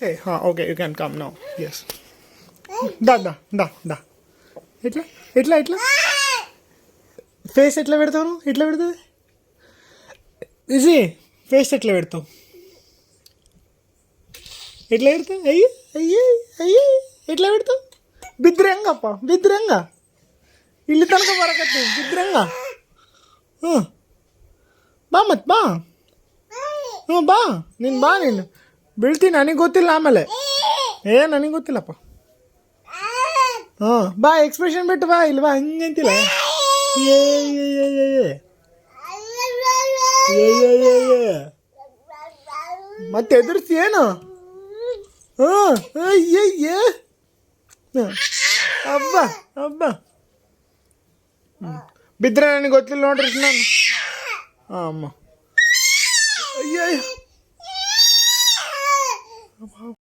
Hey, okay, you can come now. Yes. Da. ఎట్లా face ఎట్లా పెడతావు నువ్వు? ఎట్లా పెడతావు ఈజీ? ఫేస్ ఎట్లా పెడతావు? ఎట్లా పెడతావు? అయ్యి ఎట్లా పెడతావు? బిద్రంగప్ప బిద్రంగ ఇల్లు తనక పరకట్టు బిద్రంగ ಬಾ ಮತ್ತು ಬಾ ಬಾ ನೀನು ಬಾ ನೀನು ಬೀಳ್ತೀನಿ ನನಗೆ ಗೊತ್ತಿಲ್ಲ ಆಮೇಲೆ ನನಗೆ ಗೊತ್ತಿಲ್ಲಪ್ಪ ಬಾ ಎಕ್ಸ್ಪ್ರೆಷನ್ ಬಿಟ್ಟು ಬಾ ಇಲ್ಲಿ ಬಾ ಹಂಗಂತಿಲ್ಲ ಮತ್ತೆ ಎದುರಿಸಿ ಏನು ಹಬ್ಬ ಬಿದ್ದರೆ ನನಗೆ ಗೊತ್ತಿಲ್ಲ ನೋಡ್ರಿ ನಾನು ಅಮ್ಮ ಅಯ್ಯಯ್ಯ